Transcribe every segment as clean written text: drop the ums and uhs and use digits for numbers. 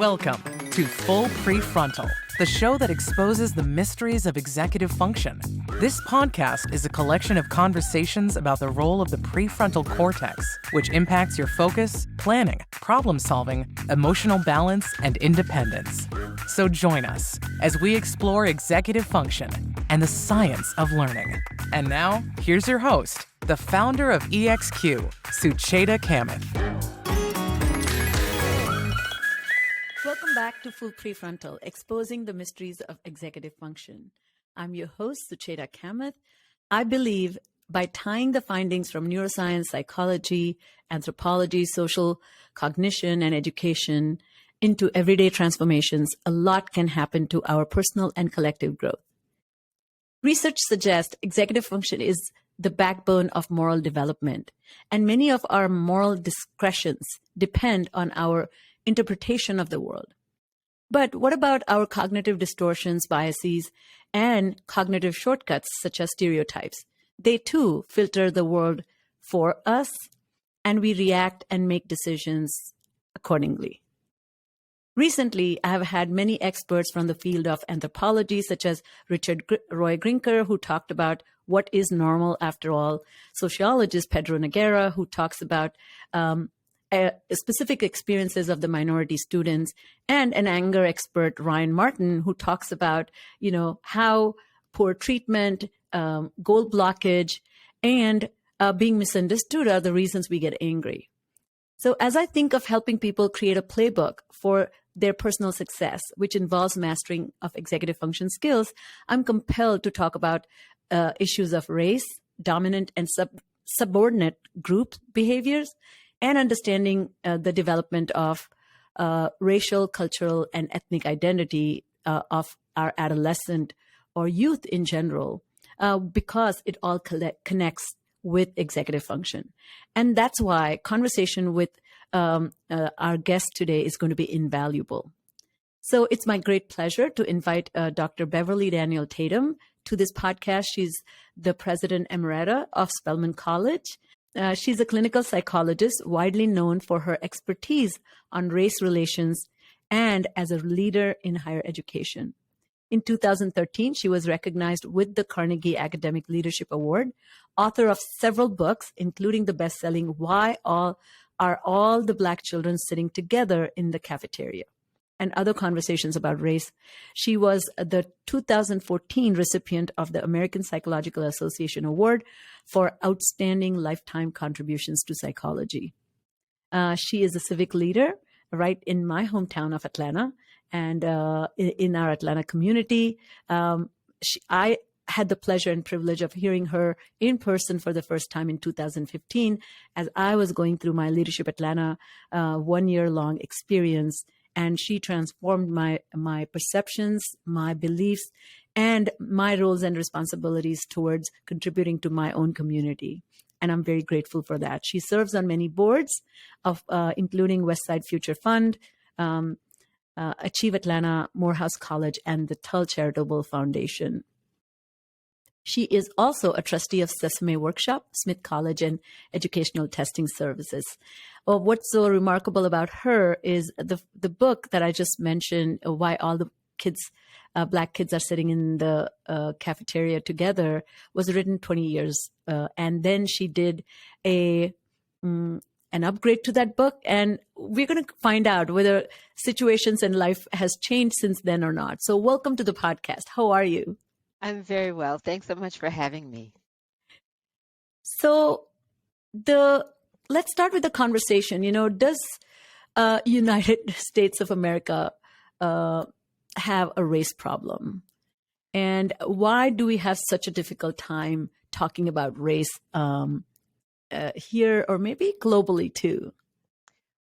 Welcome to Full PreFrontal, the show that exposes the mysteries of executive function. This podcast is a collection of conversations about the role of the prefrontal cortex, which impacts your focus, planning, problem-solving, emotional balance, and independence. So join us as we explore executive function and the science of learning. And now, here's your host, the founder of EXQ, Sucheta Kamath. Welcome back to Full PreFrontal, exposing the mysteries of executive function. I'm your host, Sucheta Kamath. I believe by tying the findings from neuroscience, psychology, anthropology, social cognition, and education into everyday transformations, a lot can happen to our personal and collective growth. Research suggests executive function is the backbone of moral development, and many of our moral discretions depend on our interpretation of the world. But what about our cognitive distortions, biases, and cognitive shortcuts such as stereotypes? They too filter the world for us, and we react and make decisions accordingly. Recently, I have had many experts from the field of anthropology, such as Richard Roy Grinker, who talked about what is normal after all, sociologist Pedro Noguera, who talks about specific experiences of the minority students, and an anger expert, Ryan Martin, who talks about, how poor treatment, goal blockage, and being misunderstood are the reasons we get angry. So as I think of helping people create a playbook for their personal success, which involves mastering of executive function skills, I'm compelled to talk about issues of race, dominant and subordinate group behaviors, and understanding the development of racial, cultural, and ethnic identity of our adolescent or youth in general, because it all connects with executive function. And that's why conversation with our guest today is going to be invaluable. So it's my great pleasure to invite Dr. Beverly Daniel Tatum to this podcast. She's the president Emerita of Spelman College. She's a clinical psychologist widely known for her expertise on race relations and as a leader in higher education. In 2013, she was recognized with the Carnegie Academic Leadership Award, author of several books, including the best-selling Why Are All the Black Children Sitting Together in the Cafeteria? And other conversations about race. She was the 2014 recipient of the American Psychological Association Award for outstanding lifetime contributions to psychology. She is a civic leader right in my hometown of Atlanta and in our Atlanta community. I had the pleasure and privilege of hearing her in person for the first time in 2015 as I was going through my Leadership Atlanta 1-year-long experience. And she transformed my perceptions, my beliefs, and my roles and responsibilities towards contributing to my own community. And I'm very grateful for that. She serves on many boards, of including Westside Future Fund, Achieve Atlanta, Morehouse College, and the Tull Charitable Foundation. She is also a trustee of Sesame Workshop, Smith College, and Educational Testing Services. What's so remarkable about her is the book that I just mentioned, Why All the Black Kids Are Sitting in the Cafeteria Together, was written 20 years. And then she did an upgrade to that book. And we're going to find out whether situations in life has changed since then or not. So welcome to the podcast. How are you? I'm very well. Thanks so much for having me. So let's start with the conversation. Does United States of America have a race problem? And why do we have such a difficult time talking about race here or maybe globally too?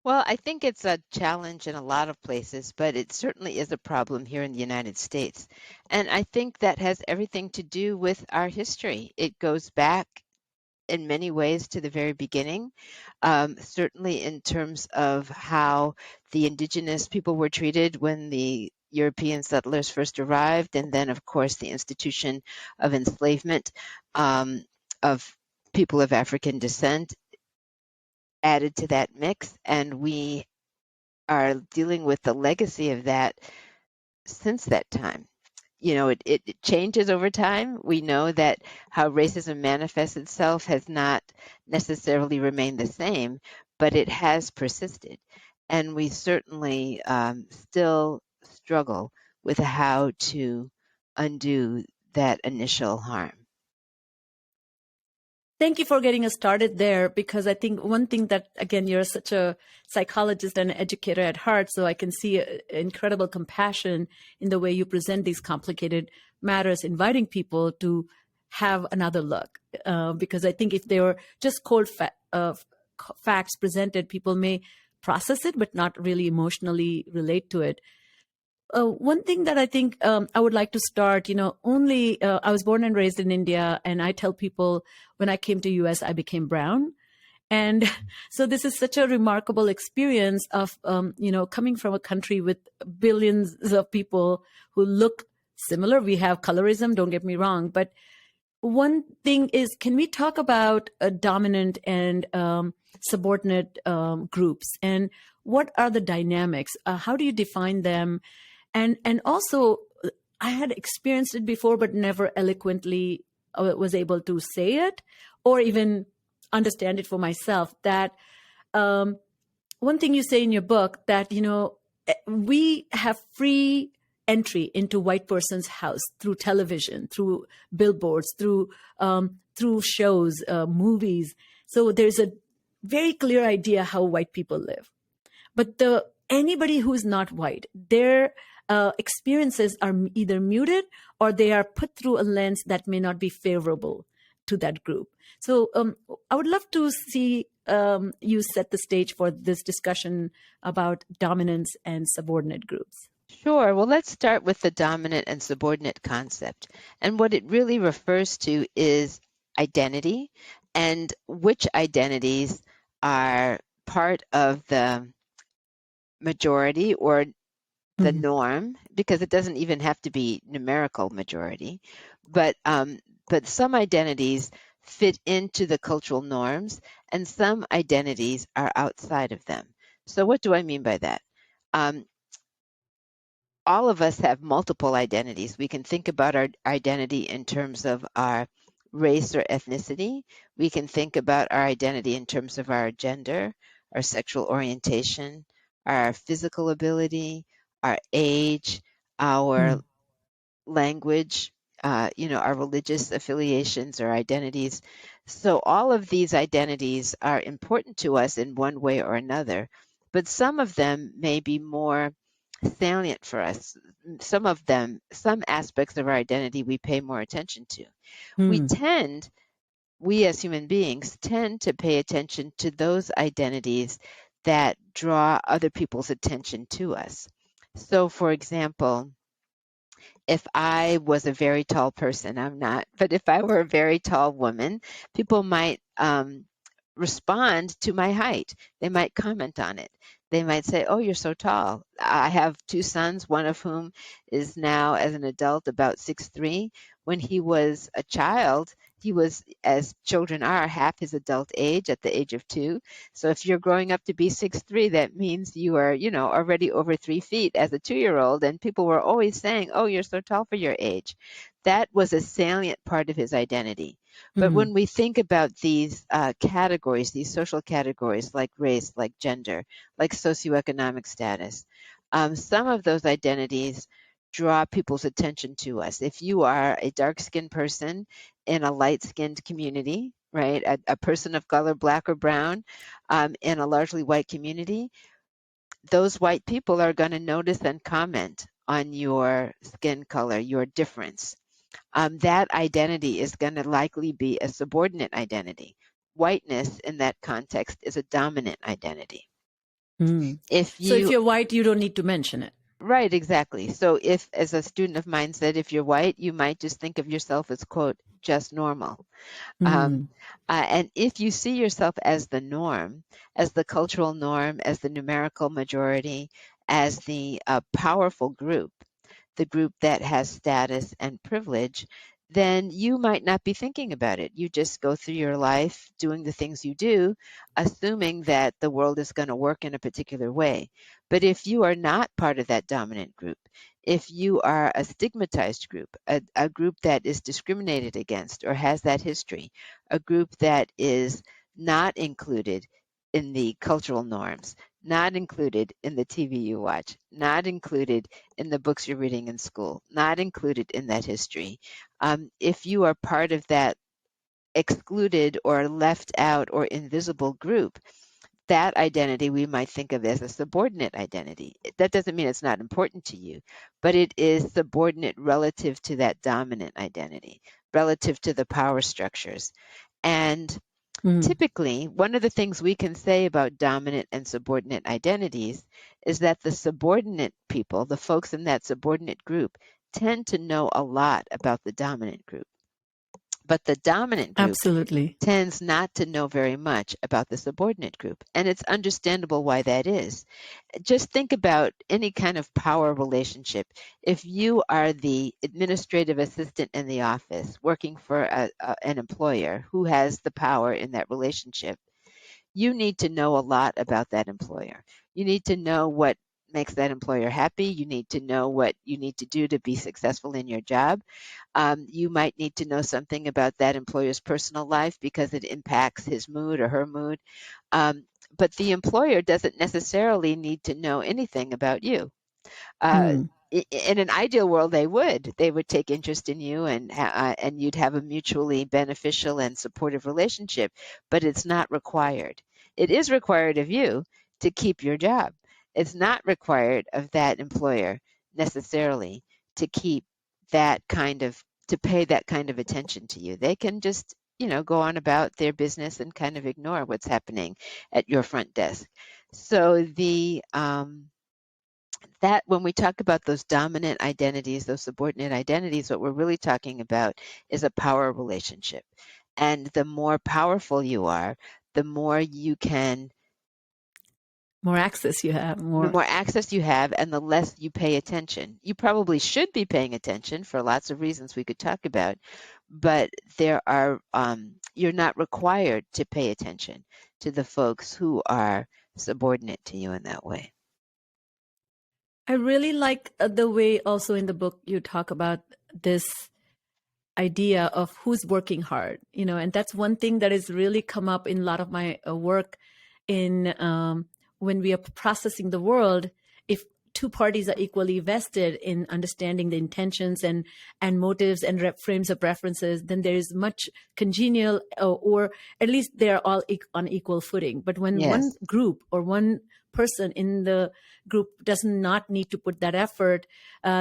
Well, I think it's a challenge in a lot of places, but it certainly is a problem here in the United States. And I think that has everything to do with our history. It goes back in many ways to the very beginning, certainly in terms of how the indigenous people were treated when the European settlers first arrived, and then, of course, the institution of enslavement of people of African descent added to that mix, and we are dealing with the legacy of that since that time. It changes over time. We know that how racism manifests itself has not necessarily remained the same, but it has persisted. And we certainly still struggle with how to undo that initial harm. Thank you for getting us started there, because I think one thing that, again, you're such a psychologist and an educator at heart, so I can see incredible compassion in the way you present these complicated matters, inviting people to have another look. Because I think if they were just cold facts presented, people may process it, but not really emotionally relate to it. One thing that I think I would like to start, I was born and raised in India, and I tell people when I came to US, I became brown. And so this is such a remarkable experience of, coming from a country with billions of people who look similar. We have colorism, don't get me wrong. But one thing is, can we talk about dominant and subordinate groups? And what are the dynamics? How do you define them? And also, I had experienced it before, but never eloquently was able to say it or even understand it for myself. That one thing you say in your book, that, we have free entry into white person's house through television, through billboards, through shows, movies. So there's a very clear idea how white people live. But anybody who is not white, their experiences are either muted or they are put through a lens that may not be favorable to that group. So I would love to see you set the stage for this discussion about dominance and subordinate groups. Sure. Well, let's start with the dominant and subordinate concept. And what it really refers to is identity, and which identities are part of the majority or the norm, because it doesn't even have to be numerical majority, but some identities fit into the cultural norms and some identities are outside of them. So what do I mean by that? All of us have multiple identities. We can think about our identity in terms of our race or ethnicity. We can think about our identity in terms of our gender, our sexual orientation, our physical ability, our age, our language, our religious affiliations or identities. So all of these identities are important to us in one way or another, but some of them may be more salient for us. Some aspects of our identity we pay more attention to. We as human beings tend to pay attention to those identities that draw other people's attention to us. So, for example, if I was a very tall person, I'm not, but if I were a very tall woman, people might respond to my height. They might comment on it. They might say, "Oh, you're so tall." I have two sons, one of whom is now, as an adult, about 6'3". When he was a child, he was, as children are, half his adult age at the age of 2. So if you're growing up to be 6'3", that means you are, already over 3 feet as a 2-year-old. And people were always saying, "Oh, you're so tall for your age." That was a salient part of his identity. But when we think about these categories, these social categories like race, like gender, like socioeconomic status, some of those identities draw people's attention to us. If you are a dark-skinned person in a light-skinned community, right, a person of color, black or brown, in a largely white community, those white people are going to notice and comment on your skin color, your difference. That identity is going to likely be a subordinate identity. Whiteness in that context is a dominant identity. So if you're white, you don't need to mention it. Right, exactly. So if, as a student of mine said, if you're white, you might just think of yourself as, quote, just normal. And if you see yourself as the norm, as the cultural norm, as the numerical majority, as the powerful group, the group that has status and privilege, then you might not be thinking about it. You just go through your life doing the things you do, assuming that the world is going to work in a particular way. But if you are not part of that dominant group, if you are a stigmatized group, a group that is discriminated against or has that history, a group that is not included in the cultural norms, not included in the TV you watch, not included in the books you're reading in school, not included in that history. If you are part of that excluded or left out or invisible group, that identity we might think of as a subordinate identity. That doesn't mean it's not important to you, but it is subordinate relative to that dominant identity, relative to the power structures. And typically, one of the things we can say about dominant and subordinate identities is that the subordinate people, the folks in that subordinate group, tend to know a lot about the dominant group. But the dominant group Absolutely tends not to know very much about the subordinate group. And it's understandable why that is. Just think about any kind of power relationship. If you are the administrative assistant in the office working for an employer who has the power in that relationship, you need to know a lot about that employer. You need to know what makes that employer happy. You need to know what you need to do to be successful in your job. You might need to know something about that employer's personal life because it impacts his mood or her mood. But the employer doesn't necessarily need to know anything about you. In an ideal world, they would take interest in you, and you'd have a mutually beneficial and supportive relationship, but it's not required. It is required of you to keep your job. It's not required of that employer necessarily to keep that kind of, to pay that kind of attention to you. They can just, go on about their business and kind of ignore what's happening at your front desk. So that when we talk about those dominant identities, those subordinate identities, what we're really talking about is a power relationship. And the more powerful you are, the more you can, more access you have, the more access you have, and the less you pay attention. You probably should be paying attention for lots of reasons we could talk about, but there are, you're not required to pay attention to the folks who are subordinate to you in that way. I really like the way also in the book you talk about this idea of who's working hard, and that's one thing that has really come up in a lot of my work in when we are processing the world. If two parties are equally vested in understanding the intentions and motives and frames of references, then there is much congenial, or at least they're all on equal footing. But when one group or one person in the group does not need to put that effort,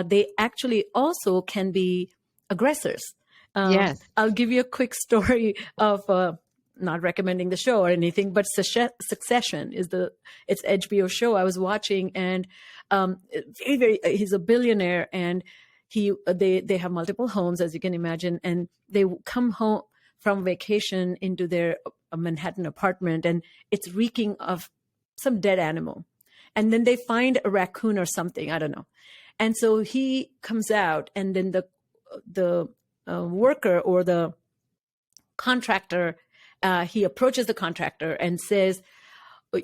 they actually also can be aggressors. I'll give you a quick story of not recommending the show or anything, but Succession is it's HBO show I was watching, and he's a billionaire, and they have multiple homes, as you can imagine, and they come home from vacation into their Manhattan apartment, and it's reeking of some dead animal. And then they find a raccoon or something, I don't know. And so he comes out, and then the worker or the contractor, he approaches the contractor and says,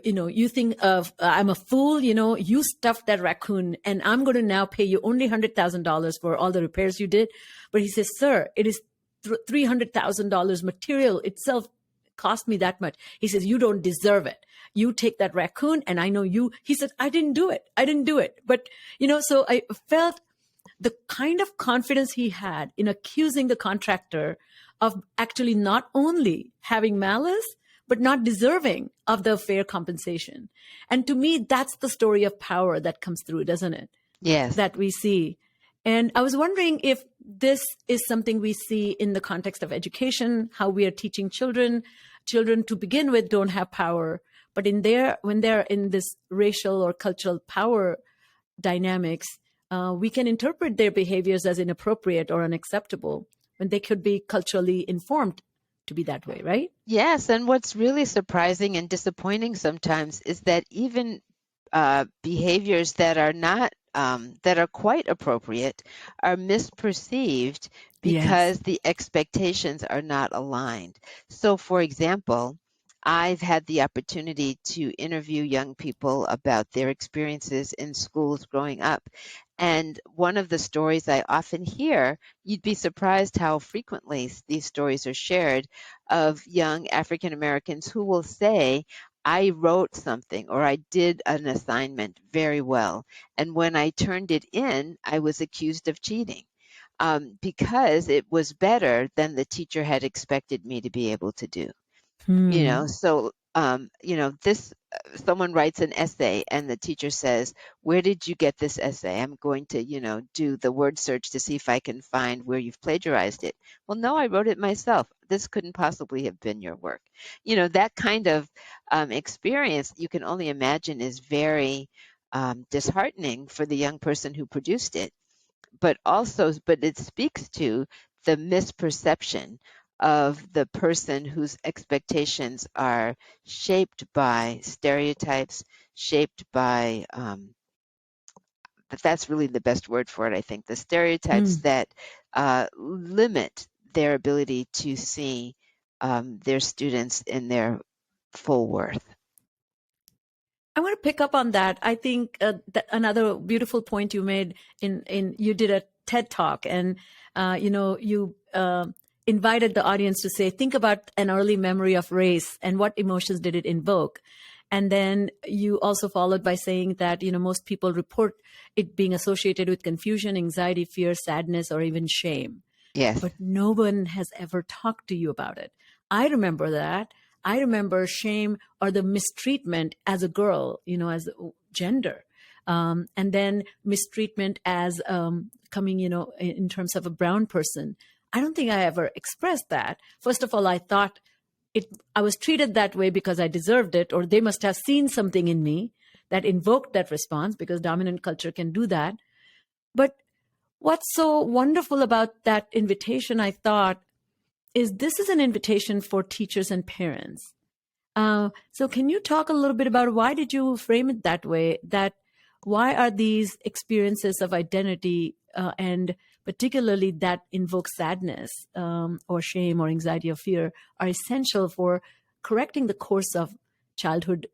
you think of, I'm a fool, you stuffed that raccoon, and I'm going to now pay you only $100,000 for all the repairs you did. But he says, sir, it is $300,000 material itself cost me that much. He says, you don't deserve it. You take that raccoon, and I know you. He said, I didn't do it. But, so I felt the kind of confidence he had in accusing the contractor of actually not only having malice, but not deserving of the fair compensation. And to me, that's the story of power that comes through, doesn't it? Yes. That we see. And I was wondering if this is something we see in the context of education, how we are teaching children. Children to begin with don't have power, but when they're in this racial or cultural power dynamics, we can interpret their behaviors as inappropriate or unacceptable when they could be culturally informed to be that way, right? Yes, and what's really surprising and disappointing sometimes is that even behaviors that are not that are quite appropriate are misperceived because the expectations are not aligned. So, for example, I've had the opportunity to interview young people about their experiences in schools growing up. And one of the stories I often hear, you'd be surprised how frequently these stories are shared, of young African Americans who will say, I wrote something or I did an assignment very well. And when I turned it in, I was accused of cheating because it was better than the teacher had expected me to be able to do. So this someone writes an essay and the teacher says, where did you get this essay? I'm going to do the word search to see if I can find where you've plagiarized it. Well, no, I wrote it myself. This couldn't possibly have been your work. That kind of experience, you can only imagine, is very disheartening for the young person who produced it, but it speaks to the misperception of the person whose expectations are shaped by stereotypes, shaped by that's really the best word for it, I think, the stereotypes that limit their ability to see their students in their full worth. I want to pick up on that. I think that another beautiful point you made in you did a TED talk, and you invited the audience to say, think about an early memory of race and what emotions did it invoke. And then you also followed by saying that most people report it being associated with confusion, anxiety, fear, sadness, or even shame. Yes. But no one has ever talked to you about it. I remember that. I remember shame or the mistreatment as a girl, as gender. And then mistreatment as coming, in terms of a brown person. I don't think I ever expressed that. First of all, I thought I was treated that way because I deserved it, or they must have seen something in me that invoked that response, because dominant culture can do that. But what's so wonderful about that invitation, I thought, is this is an invitation for teachers and parents. So can you talk a little bit about why did you frame it that way? That why are these experiences of identity and particularly that invoke sadness or shame or anxiety or fear are essential for correcting the course of childhood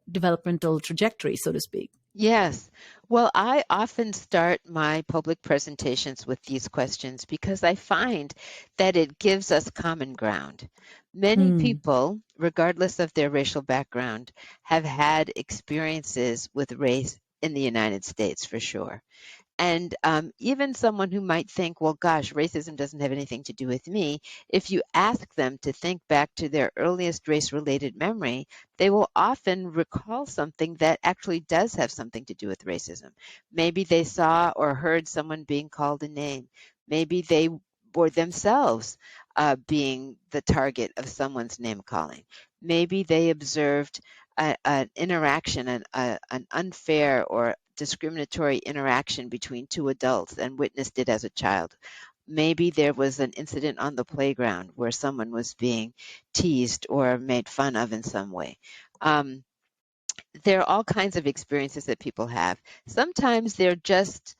developmental trajectory, so to speak? Yes. Well, I often start my public presentations with these questions because I find that it gives us common ground. Many people, regardless of their racial background, have had experiences with race in the United States, for sure. And even someone who might think, well, gosh, racism doesn't have anything to do with me, if you ask them to think back to their earliest race-related memory, they will often recall something that actually does have something to do with racism. Maybe they saw or heard someone being called a name. Maybe they were themselves being the target of someone's name calling. Maybe they observed an interaction, an unfair or discriminatory interaction between two adults and witnessed it as a child. Maybe there was an incident on the playground where someone was being teased or made fun of in some way. There are all kinds of experiences that people have. Sometimes they're just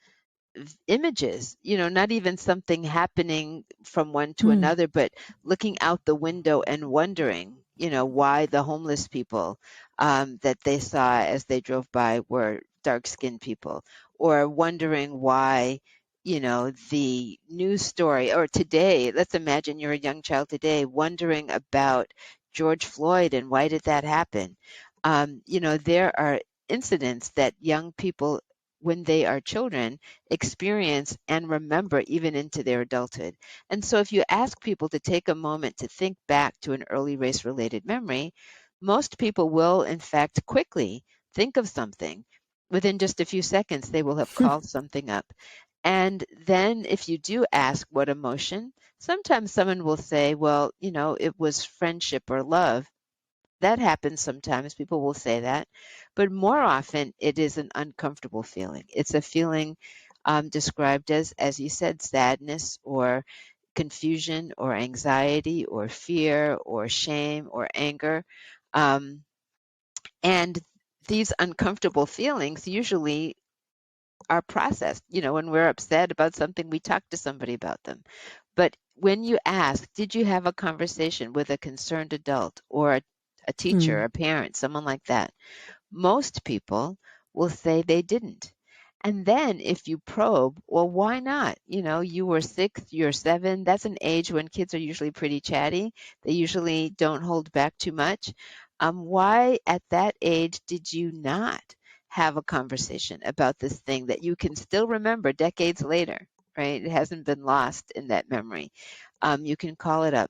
images, not even something happening from one to another, but looking out the window and wondering, why the homeless people that they saw as they drove by were dark-skinned people, or wondering why, the news story, or today, let's imagine you're a young child today wondering about George Floyd and why did that happen? There are incidents that young people, when they are children, experience and remember even into their adulthood. And so if you ask people to take a moment to think back to an early race-related memory, most people will, in fact, quickly think of something. Within just a few seconds, they will have called something up. And then if you do ask what emotion, sometimes someone will say, well, it was friendship or love. That happens sometimes. People will say that. But more often, it is an uncomfortable feeling. It's a feeling described as you said, sadness or confusion or anxiety or fear or shame or anger. And these uncomfortable feelings usually are processed. When we're upset about something, we talk to somebody about them. But when you ask, did you have a conversation with a concerned adult or a teacher, Mm. a parent, someone like that? Most people will say they didn't. And then if you probe, well, why not? You were 6, you're 7. That's an age when kids are usually pretty chatty. They usually don't hold back too much. Why at that age did you not have a conversation about this thing that you can still remember decades later, right? It hasn't been lost in that memory. You can call it up.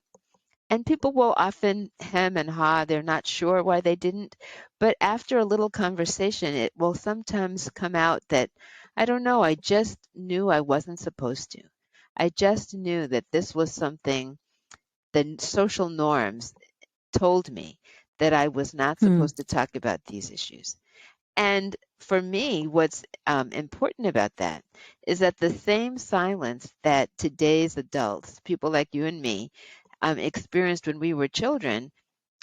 And people will often hem and haw, they're not sure why they didn't. But after a little conversation, it will sometimes come out that, I don't know, I just knew I wasn't supposed to. I just knew that this was something the social norms told me that I was not Hmm. supposed to talk about these issues. And for me, what's important about that is that the same silence that today's adults, people like you and me, experienced when we were children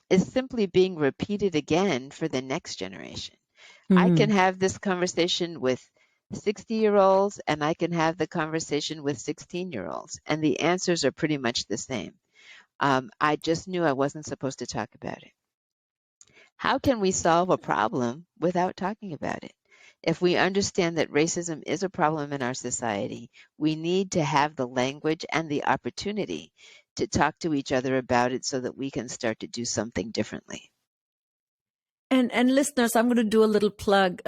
is simply being repeated again for the next generation. I can Hmm. have this conversation with 60-year-olds and I can have the conversation with 16-year-olds, and the answers are pretty much the same. I just knew I wasn't supposed to talk about it. How can we solve a problem without talking about it? If we understand that racism is a problem in our society, we need to have the language and the opportunity to talk to each other about it so that we can start to do something differently. And listeners, I'm going to do a little plug.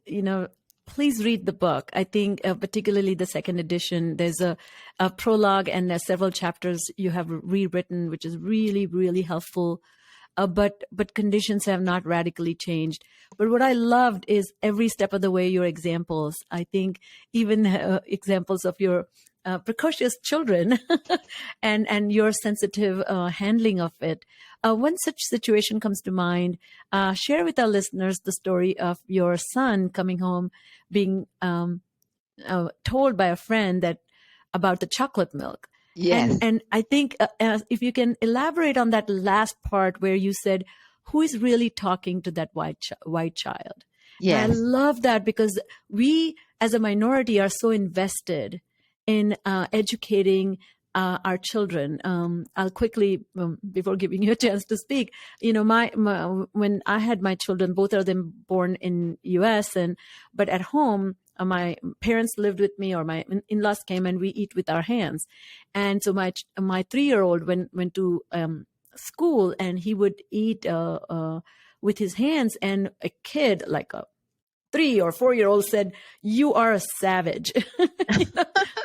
You know, please read the book. I think particularly the second edition. There's a prologue and several chapters you have rewritten, which is really, really helpful. But conditions have not radically changed. But what I loved is every step of the way your examples. I think even examples of your precocious children and your sensitive handling of it. When such situation comes to mind, share with our listeners the story of your son coming home, being told by a friend that about the chocolate milk. Yes, And I think if you can elaborate on that last part where you said, who is really talking to that white child? And I yes, love that because we as a minority are so invested in educating our children. I'll quickly, before giving you a chance to speak, my when I had my children, both of them born in U.S. But at home, my parents lived with me, or my in-laws came, and we eat with our hands. And so my 3-year-old went to school, and he would eat with his hands. And a kid like a 3 or 4-year-old said, "You are a savage."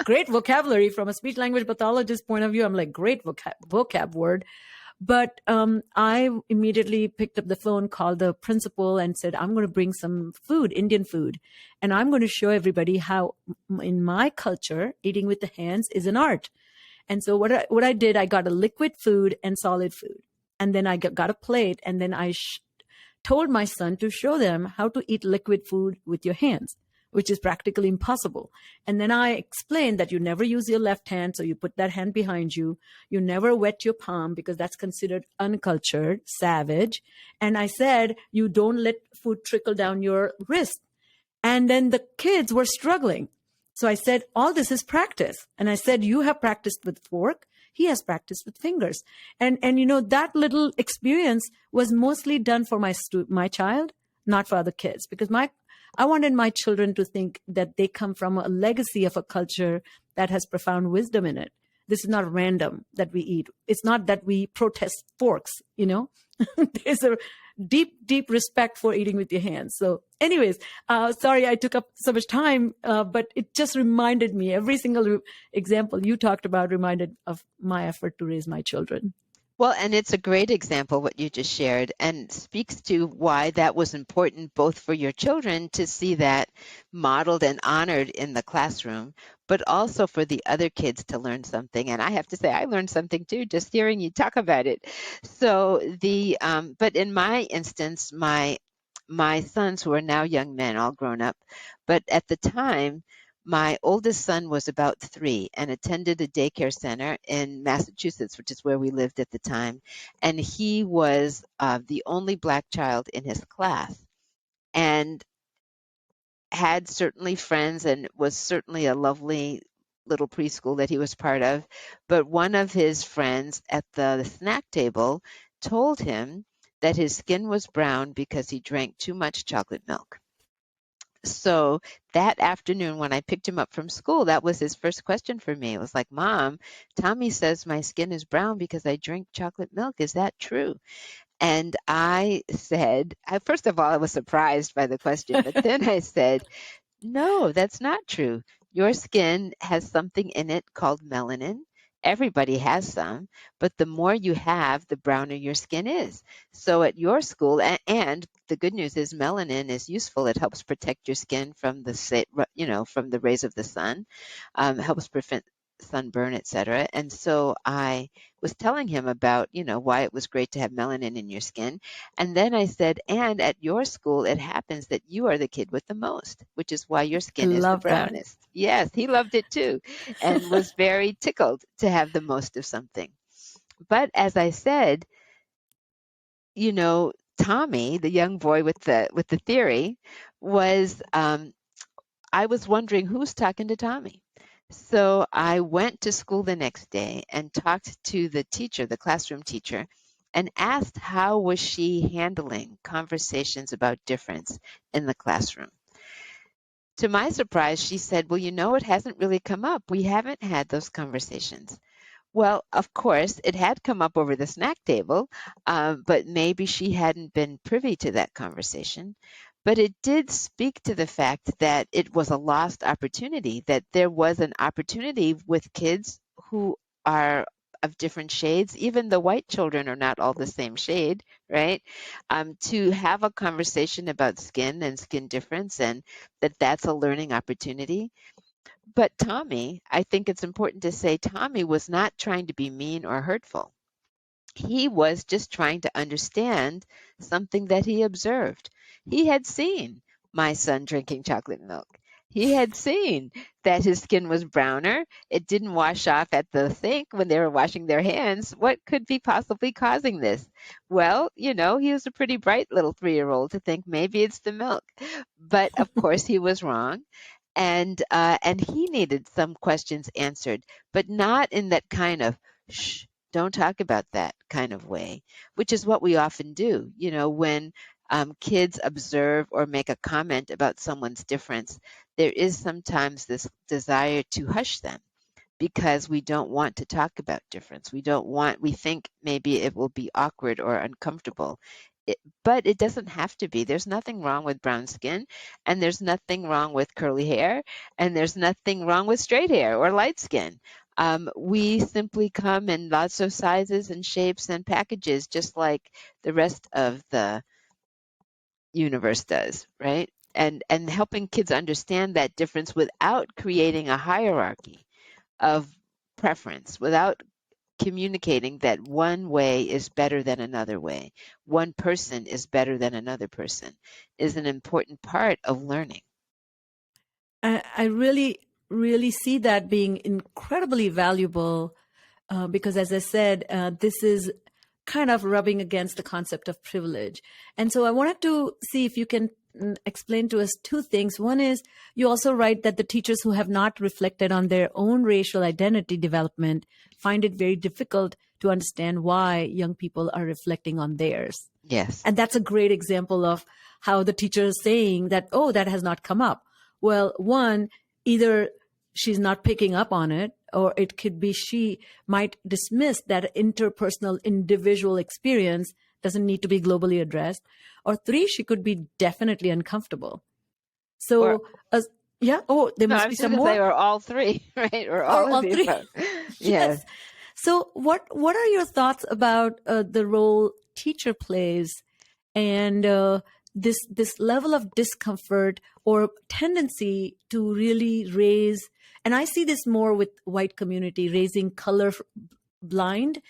Great vocabulary from a speech language pathologist point of view. I'm like, great vocab word. But I immediately picked up the phone, called the principal, and said, I'm going to bring some food, Indian food. And I'm going to show everybody how, in my culture, eating with the hands is an art. And so what I did, I got a liquid food and solid food. And then I got a plate, and then I told my son to show them how to eat liquid food with your hands, which is practically impossible. And then I explained that you never use your left hand, so you put that hand behind you. You never wet your palm because that's considered uncultured, savage. And I said, you don't let food trickle down your wrist. And then the kids were struggling. So I said, all this is practice. And I said, you have practiced with fork. He has practiced with fingers. And that little experience was mostly done for my child, not for other kids, because I wanted my children to think that they come from a legacy of a culture that has profound wisdom in it. This is not random that we eat. It's not that we protest forks, There's a deep, deep respect for eating with your hands. So anyways, sorry I took up so much time, but it just reminded me, every single example you talked about reminded of my effort to raise my children. well, and it's a great example what you just shared, and speaks to why that was important both for your children to see that modeled and honored in the classroom, but also for the other kids to learn something. And I have to say, I learned something too, just hearing you talk about it. So but in my instance, my sons, who are now young men, all grown up, but at the time, my oldest son was about 3 and attended a daycare center in Massachusetts, which is where we lived at the time. And he was the only Black child in his class, and had certainly friends, and was certainly a lovely little preschool that he was part of, but one of his friends at the snack table told him that his skin was brown because he drank too much chocolate milk. So that afternoon when I picked him up from school, that was his first question for me. It was like, Mom, Tommy says my skin is brown because I drink chocolate milk. Is that true? And I said, first of all, I was surprised by the question, but then I said, no, that's not true. Your skin has something in it called melanin. Everybody has some, but the more you have, the browner your skin is. So at your school, and the good news is melanin is useful. It helps protect your skin from from the rays of the sun, helps prevent sunburn, etc. And so I was telling him about, why it was great to have melanin in your skin. And then I said, and at your school, it happens that you are the kid with the most, which is why your I skin is the love that. brownest. Yes, he loved it too and was very tickled to have the most of something. But as I said, Tommy, the young boy with the theory, was I was wondering who's talking to Tommy. So I went to school the next day and talked to the teacher, the classroom teacher, and asked how was she handling conversations about difference in the classroom. To my surprise, she said, well, it hasn't really come up. We haven't had those conversations. Well, of course, it had come up over the snack table, but maybe she hadn't been privy to that conversation. But it did speak to the fact that it was a lost opportunity, that there was an opportunity with kids who are of different shades. Even the white children are not all the same shade, right? To have a conversation about skin and skin difference, and that's a learning opportunity. But Tommy, I think it's important to say Tommy was not trying to be mean or hurtful. He was just trying to understand something that he observed. He had seen my son drinking chocolate milk. He had seen that his skin was browner. It didn't wash off at the sink when they were washing their hands. What could be possibly causing this? Well, he was a pretty bright little 3-year-old to think maybe it's the milk. But of course he was wrong. And he needed some questions answered, but not in that kind of shh, don't talk about that kind of way, which is what we often do. When kids observe or make a comment about someone's difference, there is sometimes this desire to hush them because we don't want to talk about difference. We think maybe it will be awkward or uncomfortable. But it doesn't have to be. There's nothing wrong with brown skin, and there's nothing wrong with curly hair, and there's nothing wrong with straight hair or light skin. We simply come in lots of sizes and shapes and packages, just like the rest of the universe does, right? And helping kids understand that difference without creating a hierarchy of preference, without communicating that one way is better than another way, one person is better than another person, is an important part of learning. I really, really see that being incredibly valuable because, as I said, this is kind of rubbing against the concept of privilege. And so I wanted to see if you can explain to us two things. One is you also write that the teachers who have not reflected on their own racial identity development find it very difficult to understand why young people are reflecting on theirs. Yes. And that's a great example of how the teacher is saying that, oh, that has not come up. Well, one, either she's not picking up on it, or it could be she might dismiss that interpersonal individual experience doesn't need to be globally addressed. Or three, she could be definitely uncomfortable. So, there must be some more. Or all three, right? Or all of three. Yes. So what are your thoughts about the role teacher plays and this level of discomfort or tendency to really raise, and I see this more with white community, raising color blind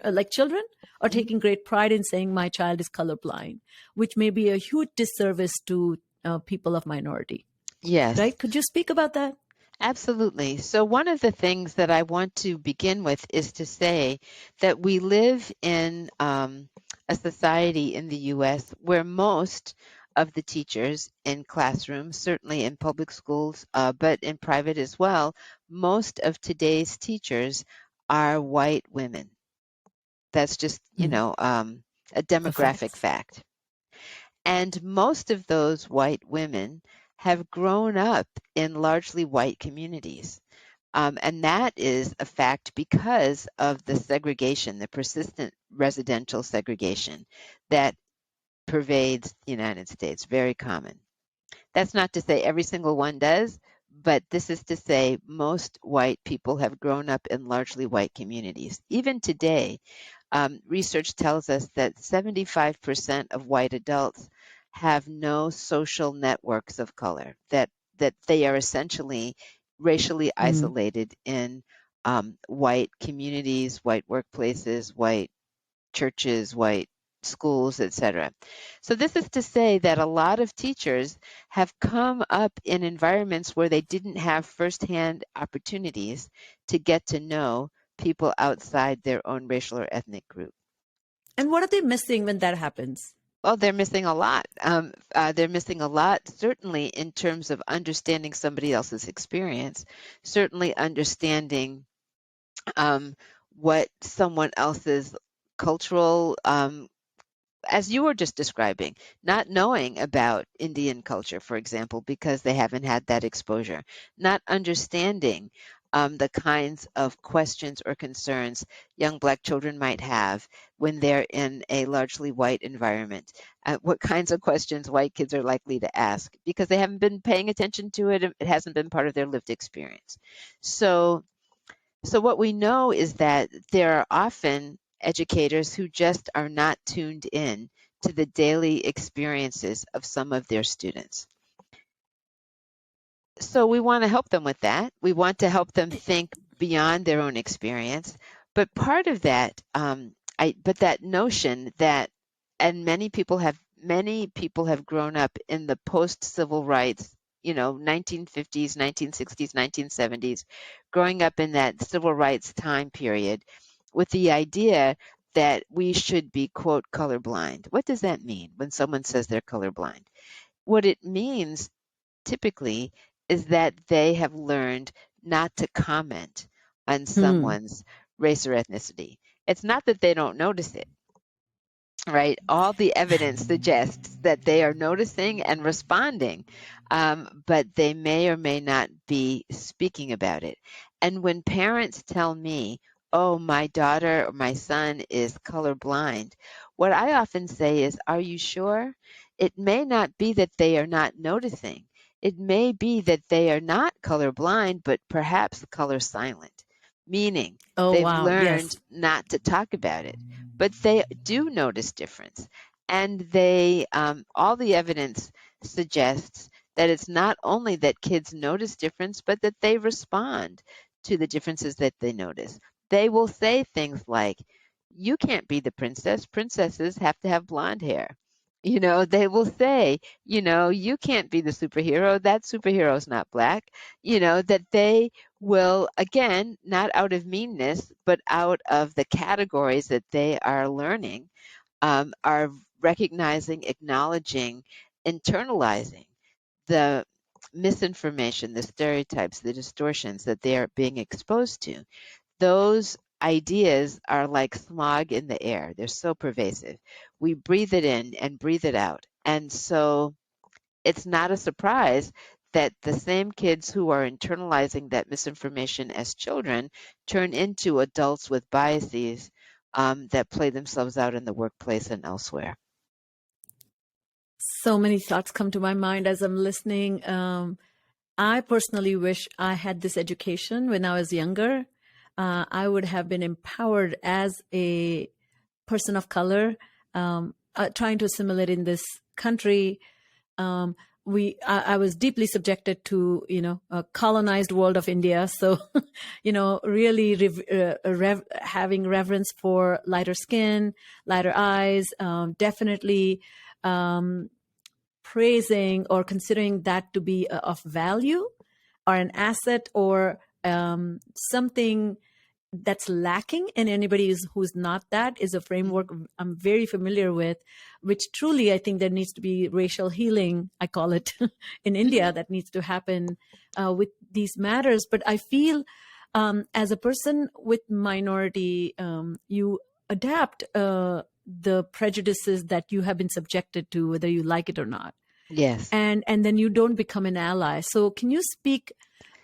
like children, or taking great pride in saying my child is colorblind, which may be a huge disservice to people of minority. Yes. Right? Could you speak about that? Absolutely. So one of the things that I want to begin with is to say that we live in a society in the U.S. where most of the teachers in classrooms, certainly in public schools, but in private as well, most of today's teachers are white women. That's just, a A demographic fact. fact. And most of those white women have grown up in largely white communities. And that is a fact because of the segregation, the persistent residential segregation that pervades the United States, very common. That's not to say every single one does, but this is to say most white people have grown up in largely white communities. Even today, research tells us that 75% of white adults have no social networks of color, that they are essentially racially Mm. isolated in white communities, white workplaces, white churches, white schools, etc. So this is to say that a lot of teachers have come up in environments where they didn't have firsthand opportunities to get to know people outside their own racial or ethnic group. And what are they missing when that happens? Well, they're missing a lot. They're missing a lot, certainly in terms of understanding somebody else's experience, certainly understanding what someone else's cultural, as you were just describing, not knowing about Indian culture, for example, because they haven't had that exposure, not understanding the kinds of questions or concerns young Black children might have when they're in a largely white environment, what kinds of questions white kids are likely to ask because they haven't been paying attention to it. It hasn't been part of their lived experience. So what we know is that there are often educators who just are not tuned in to the daily experiences of some of their students. So we want to help them with that. We want to help them think beyond their own experience. But part of that, but that notion that, and many people have grown up in the post-civil rights, 1950s, 1960s, 1970s, growing up in that civil rights time period with the idea that we should be, quote, colorblind. What does that mean when someone says they're colorblind? What it means typically is that they have learned not to comment on Hmm. someone's race or ethnicity. It's not that they don't notice it, right? All the evidence suggests that they are noticing and responding, but they may or may not be speaking about it. And when parents tell me, oh, my daughter or my son is colorblind, what I often say is, are you sure? It may not be that they are not noticing. It may be that they are not colorblind, but perhaps color silent, meaning Oh, they've wow. Yes. learned not to talk about it, but they do notice difference. And they, all the evidence suggests that it's not only that kids notice difference, but that they respond to the differences that they notice. They will say things like, you can't be the princess. Princesses have to have blonde hair. They will say, you can't be the superhero. That superhero's not Black. That they will, again, not out of meanness, but out of the categories that they are learning, are recognizing, acknowledging, internalizing the misinformation, the stereotypes, the distortions that they are being exposed to. Those ideas are like smog in the air. They're so pervasive. We breathe it in and breathe it out. And so it's not a surprise that the same kids who are internalizing that misinformation as children turn into adults with biases that play themselves out in the workplace and elsewhere. So many thoughts come to my mind as I'm listening. I personally wish I had this education when I was younger. I would have been empowered as a person of color, trying to assimilate in this country. I was deeply subjected to, a colonized world of India. So, really having reverence for lighter skin, lighter eyes, definitely praising or considering that to be of value or an asset or something that's lacking in anybody who's not that is a framework I'm very familiar with, which truly I think there needs to be racial healing, I call it, in India that needs to happen with these matters. But I feel as a person with minority, you adapt the prejudices that you have been subjected to, whether you like it or not. Yes. And then you don't become an ally. So can you speak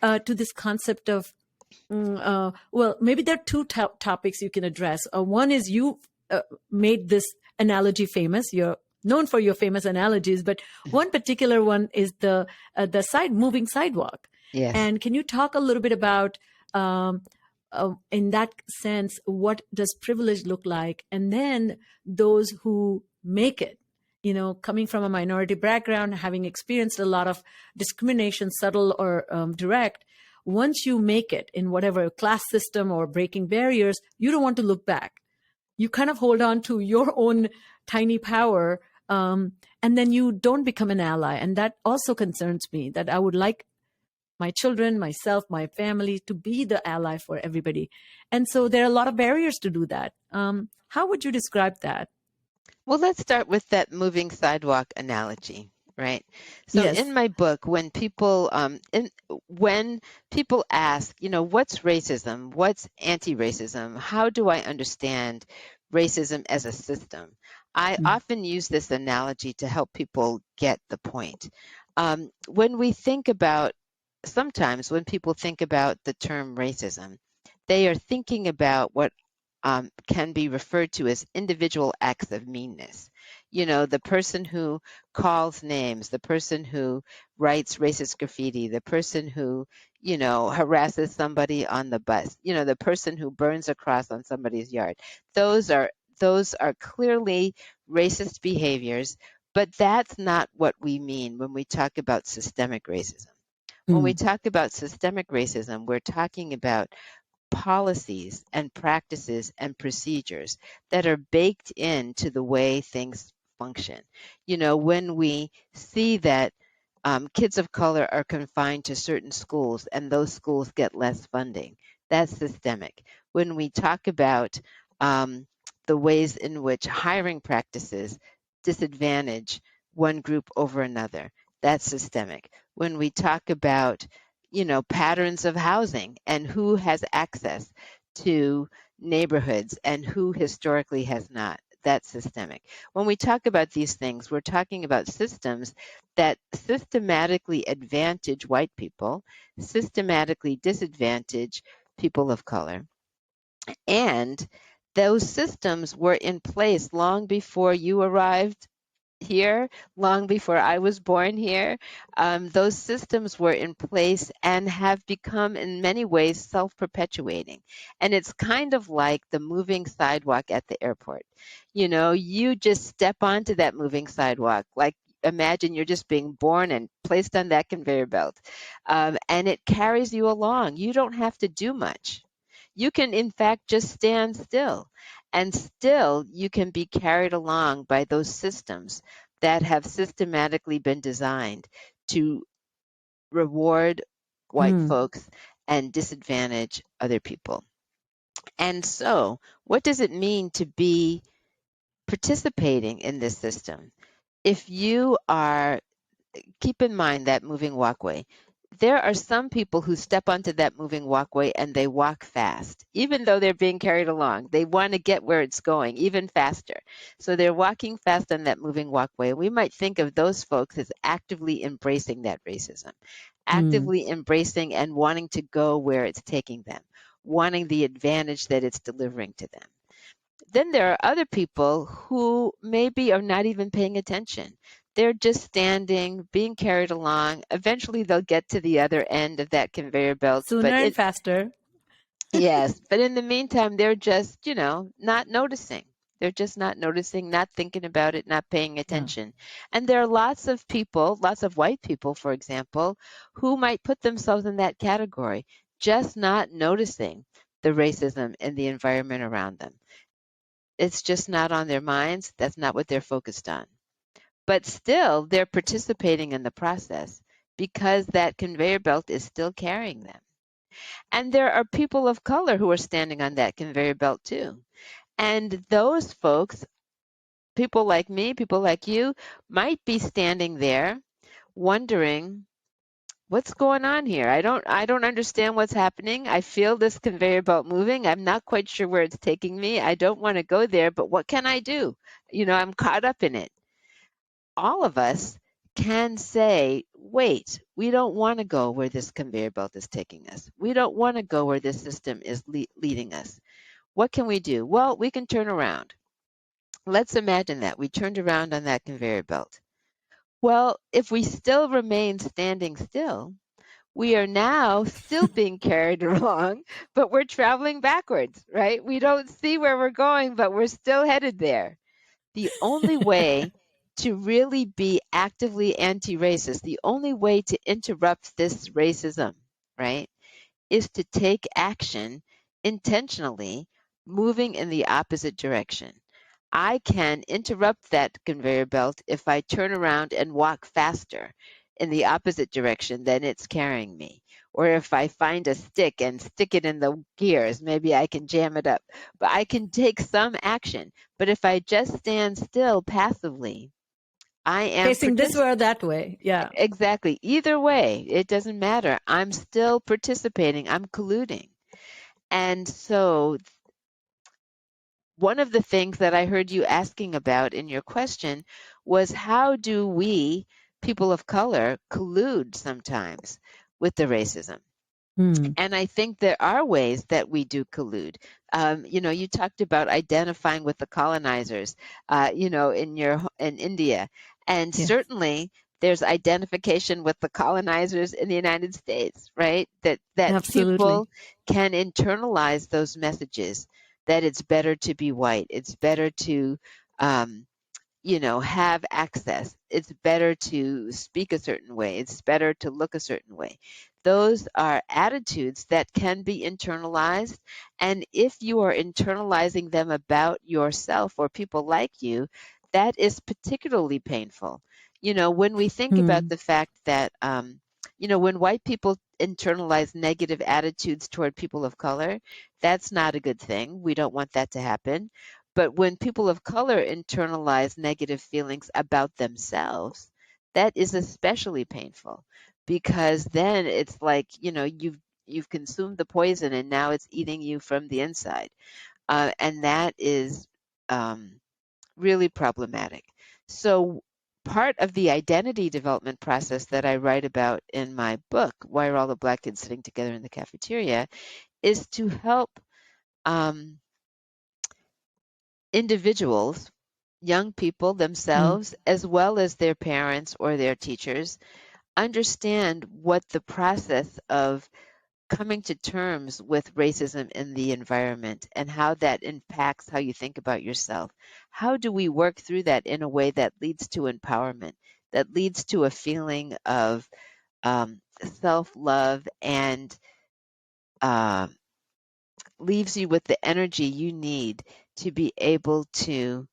to this concept of well, maybe there are two topics you can address. One is you made this analogy famous. You're known for your famous analogies, but one particular one is the moving sidewalk. Yes. And can you talk a little bit about, in that sense, what does privilege look like? And then those who make it, coming from a minority background, having experienced a lot of discrimination, subtle or direct. Once you make it in whatever class system or breaking barriers, you don't want to look back. You kind of hold on to your own tiny power, and then you don't become an ally. And that also concerns me, that I would like my children, myself, my family to be the ally for everybody. And so there are a lot of barriers to do that. How would you describe that? Well, let's start with that moving sidewalk analogy. Right. So Yes. in my book, when people ask, what's racism? What's anti-racism? How do I understand racism as a system? I often use this analogy to help people get the point. Sometimes when people think about the term racism, they are thinking about what can be referred to as individual acts of meanness. The person who calls names, the person who writes racist graffiti, the person who, harasses somebody on the bus, the person who burns a cross on somebody's yard. Those are clearly racist behaviors, but that's not what we mean when we talk about systemic racism. When we talk about systemic racism, we're talking about policies and practices and procedures that are baked into the way things function. When we see that kids of color are confined to certain schools and those schools get less funding, that's systemic. When we talk about the ways in which hiring practices disadvantage one group over another, that's systemic. When we talk about patterns of housing and who has access to neighborhoods and who historically has not, that's systemic. When we talk about these things, we're talking about systems that systematically advantage white people, systematically disadvantage people of color. And those systems were in place long before you arrived here, long before I was born here. Those systems were in place and have become in many ways self-perpetuating. And it's kind of like the moving sidewalk at the airport. You just step onto that moving sidewalk, like imagine you're just being born and placed on that conveyor belt. And it carries you along. You don't have to do much. You can, in fact, just stand still. And still, you can be carried along by those systems that have systematically been designed to reward white folks and disadvantage other people. And so, what does it mean to be participating in this system? If you are, keep in mind that moving walkway. There are some people who step onto that moving walkway and they walk fast, even though they're being carried along. They want to get where it's going even faster. So they're walking fast on that moving walkway. We might think of those folks as actively embracing that racism, actively embracing and wanting to go where it's taking them, wanting the advantage that it's delivering to them. Then there are other people who maybe are not even paying attention. They're just standing, being carried along. Eventually, they'll get to the other end of that conveyor belt. Sooner and faster. Yes. But in the meantime, they're just, not noticing. They're just not noticing, not thinking about it, not paying attention. And there are lots of people, lots of white people, for example, who might put themselves in that category, just not noticing the racism in the environment around them. It's just not on their minds. That's not what they're focused on. But still, they're participating in the process because that conveyor belt is still carrying them. And there are people of color who are standing on that conveyor belt too. And those folks, people like me, people like you, might be standing there wondering, what's going on here? I don't understand what's happening. I feel this conveyor belt moving. I'm not quite sure where it's taking me. I don't want to go there, but what can I do? I'm caught up in it. All of us can say, wait, we don't want to go where this conveyor belt is taking us. We don't want to go where this system is leading us. What can we do? Well, we can turn around. Let's imagine that we turned around on that conveyor belt. Well, if we still remain standing still, we are now still being carried along, but we're traveling backwards, right? We don't see where we're going, but we're still headed there. The only way to really be actively anti-racist, the only way to interrupt this racism, right, is to take action intentionally, moving in the opposite direction. I can interrupt that conveyor belt if I turn around and walk faster in the opposite direction than it's carrying me. Or if I find a stick and stick it in the gears, maybe I can jam it up. But I can take some action. But if I just stand still passively, I am facing this way or that way. Yeah. Exactly. Either way, it doesn't matter. I'm still participating. I'm colluding. And so one of the things that I heard you asking about in your question was, how do we, people of color, collude sometimes with the racism? And I think there are ways that we do collude. You talked about identifying with the colonizers, in India. And Yes. Certainly there's identification with the colonizers in the United States, right? That Absolutely. people can internalize those messages that it's better to be white. It's better to, have access. It's better to speak a certain way. It's better to look a certain way. Those are attitudes that can be internalized. And if you are internalizing them about yourself or people like you, that is particularly painful. When we think about the fact that, when white people internalize negative attitudes toward people of color, that's not a good thing. We don't want that to happen. But when people of color internalize negative feelings about themselves, that is especially painful, because then it's like, you've consumed the poison and now it's eating you from the inside. And that is really problematic. So part of the identity development process that I write about in my book, Why Are All the Black Kids Sitting Together in the Cafeteria, is to help individuals, young people themselves, as well as their parents or their teachers, understand what the process of coming to terms with racism in the environment and how that impacts how you think about yourself. How do we work through that in a way that leads to empowerment, that leads to a feeling of self-love and leaves you with the energy you need to be able to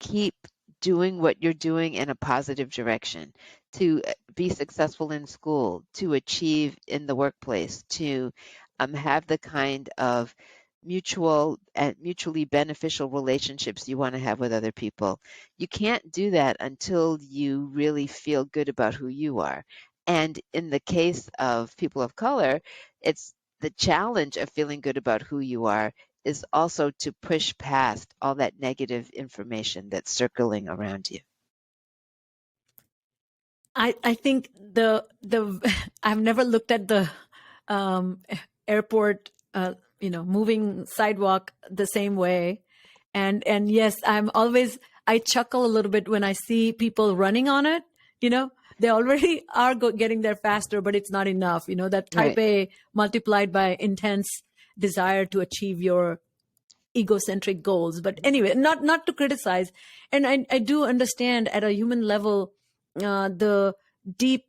keep doing what you're doing in a positive direction, to be successful in school, to achieve in the workplace, to have the kind of mutual and mutually beneficial relationships you want to have with other people. You can't do that until you really feel good about who you are. And in the case of people of color, it's the challenge of feeling good about who you are is also to push past all that negative information that's circling around you. I think the I've never looked at the airport moving sidewalk the same way, and yes, I chuckle a little bit when I see people running on it. They already are getting there faster, but it's not enough. That type A multiplied by intense desire to achieve your egocentric goals. But anyway, not to criticize. And I do understand at a human level the deep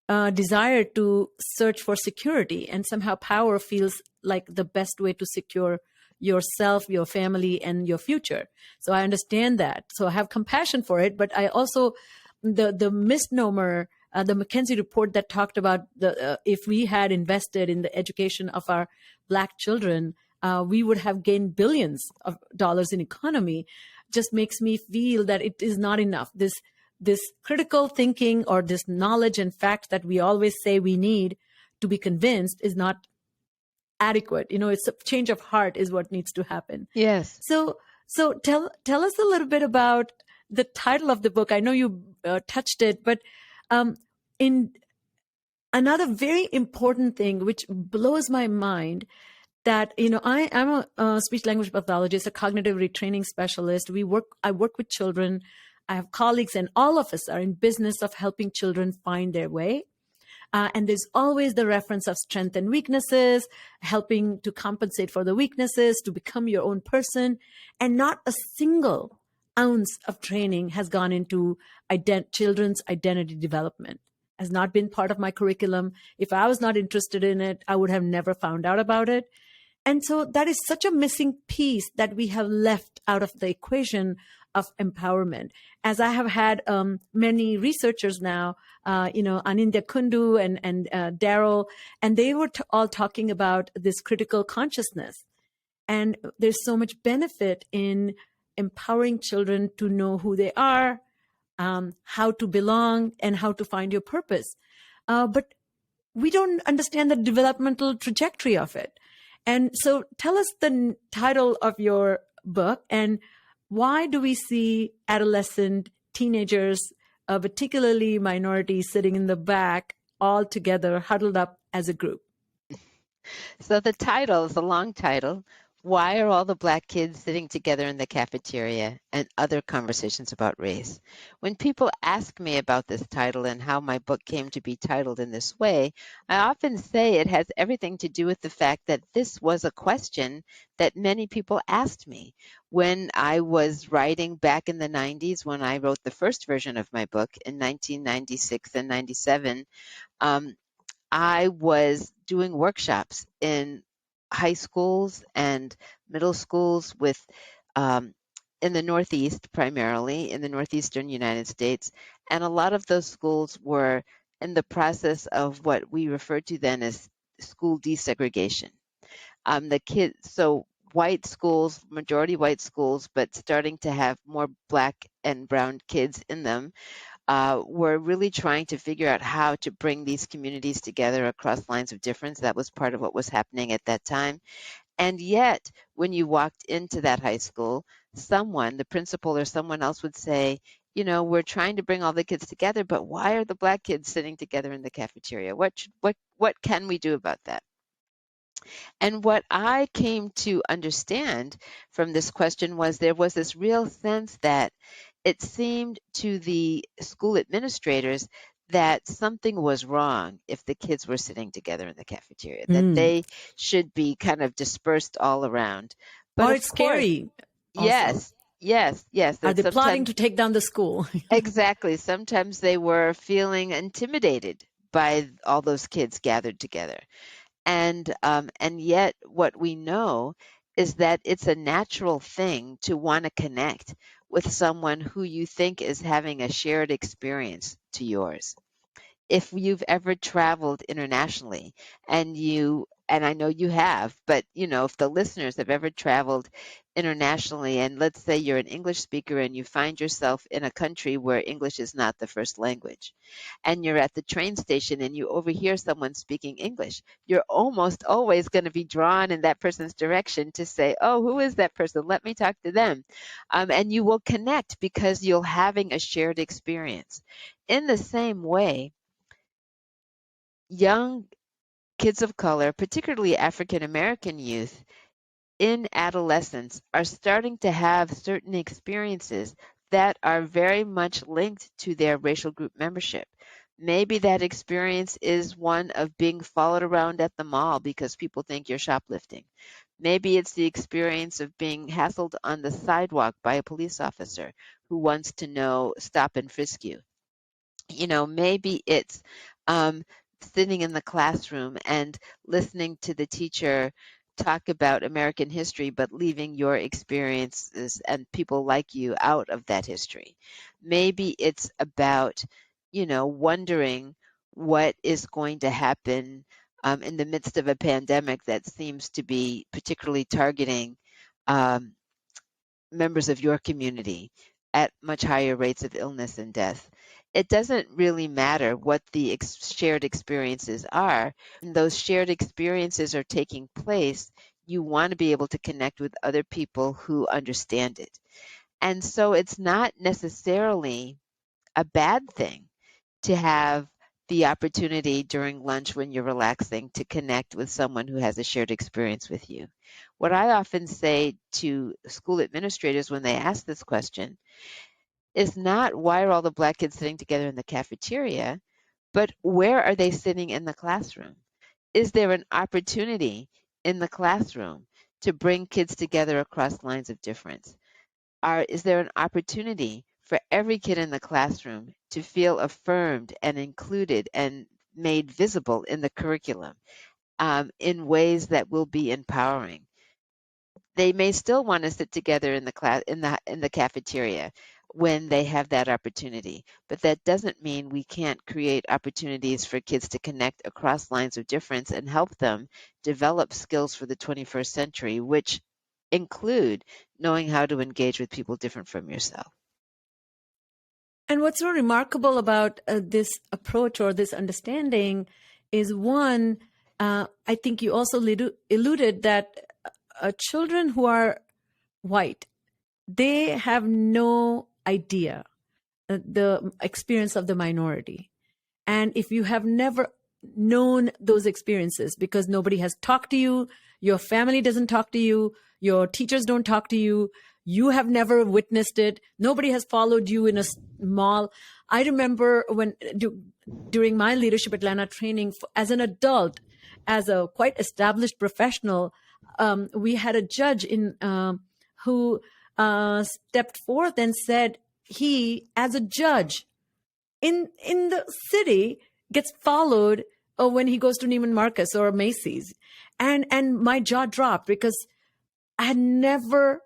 desire to search for security, and somehow power feels like the best way to secure yourself, your family, and your future. So I understand that. So I have compassion for it, but I also the misnomer the McKinsey report that talked about if we had invested in the education of our Black children, we would have gained billions of dollars in economy, just makes me feel that it is not enough. This critical thinking or this knowledge and fact that we always say we need to be convinced is not adequate. It's a change of heart is what needs to happen. Yes. So tell us a little bit about the title of the book. I know you touched it, but in another very important thing, which blows my mind, that I'm a speech language pathologist, a cognitive retraining specialist. I work with children. I have colleagues, and all of us are in business of helping children find their way. And there's always the reference of strengths and weaknesses, helping to compensate for the weaknesses, to become your own person. And not a single ounce of training has gone into children's identity development. Has not been part of my curriculum. If I was not interested in it, I would have never found out about it. And so that is such a missing piece that we have left out of the equation of empowerment. As I have had many researchers now, Anindya Kundu and Daryl, and they were all talking about this critical consciousness. And there's so much benefit in empowering children to know who they are, how to belong, and how to find your purpose. But we don't understand the developmental trajectory of it. And so tell us the title of your book, and why do we see adolescent teenagers, particularly minorities, sitting in the back all together, huddled up as a group? So the title is a long title. Why are all the Black kids sitting together in the cafeteria, and other conversations about race? When people ask me about this title and how my book came to be titled in this way, I often say it has everything to do with the fact that this was a question that many people asked me. When I was writing back in the 90s, when I wrote the first version of my book in 1996 and 97, I was doing workshops in high schools and middle schools with in the Northeast, primarily in the Northeastern United States. And a lot of those schools were in the process of what we referred to then as school desegregation. So white schools, majority white schools, but starting to have more Black and brown kids in them, were really trying to figure out how to bring these communities together across lines of difference. That was part of what was happening at that time. And yet, when you walked into that high school, the principal or someone else would say, we're trying to bring all the kids together, but why are the Black kids sitting together in the cafeteria? What can we do about that? And what I came to understand from this question was there was this real sense that it seemed to the school administrators that something was wrong if the kids were sitting together in the cafeteria, that they should be kind of dispersed all around. But it's scary. Yes. Are they plotting to take down the school? Exactly. Sometimes they were feeling intimidated by all those kids gathered together. And yet what we know is that it's a natural thing to want to connect with someone who you think is having a shared experience to yours. If you've ever traveled internationally, and I know you have, but if the listeners have ever traveled internationally, and let's say you're an English speaker and you find yourself in a country where English is not the first language, and you're at the train station and you overhear someone speaking English, you're almost always going to be drawn in that person's direction to say, oh, who is that person? Let me talk to them. And you will connect because you're having a shared experience. In the same way, young kids of color, particularly African American youth, in adolescence are starting to have certain experiences that are very much linked to their racial group membership. Maybe that experience is one of being followed around at the mall because people think you're shoplifting. Maybe it's the experience of being hassled on the sidewalk by a police officer who wants to stop and frisk you. Maybe it's sitting in the classroom and listening to the teacher talk about American history, but leaving your experiences and people like you out of that history. Maybe it's about wondering what is going to happen in the midst of a pandemic that seems to be particularly targeting um, members of your community at much higher rates of illness and death. It doesn't really matter what the shared experiences are. When those shared experiences are taking place, you want to be able to connect with other people who understand it. And so it's not necessarily a bad thing to have the opportunity during lunch when you're relaxing to connect with someone who has a shared experience with you. What I often say to school administrators when they ask this question is not why are all the Black kids sitting together in the cafeteria, but where are they sitting in the classroom? Is there an opportunity in the classroom to bring kids together across lines of difference? Is there an opportunity for every kid in the classroom to feel affirmed and included and made visible in the curriculum in ways that will be empowering? They may still want to sit together in the class in the cafeteria when they have that opportunity, but that doesn't mean we can't create opportunities for kids to connect across lines of difference and help them develop skills for the 21st century, which include knowing how to engage with people different from yourself. And what's so remarkable about this approach or this understanding is one, I think you also alluded that children who are white, they have no idea the experience of the minority. And if you have never known those experiences because nobody has talked to you, your family doesn't talk to you, your teachers don't talk to you, you have never witnessed it, nobody has followed you in a mall. I remember when during my Leadership Atlanta training as an adult, as a quite established professional, we had a judge who stepped forth and said he, as a judge in the city, gets followed when he goes to Neiman Marcus or Macy's. And my jaw dropped because I had never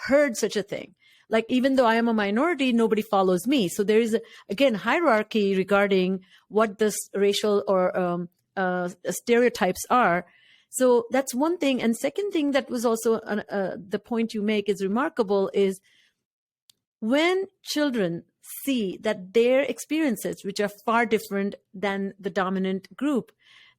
heard such a thing. Like, even though I am a minority, nobody follows me. So there is, again, hierarchy regarding what this racial or stereotypes are. So that's one thing. And second thing that was also the point you make is remarkable is when children see that their experiences, which are far different than the dominant group,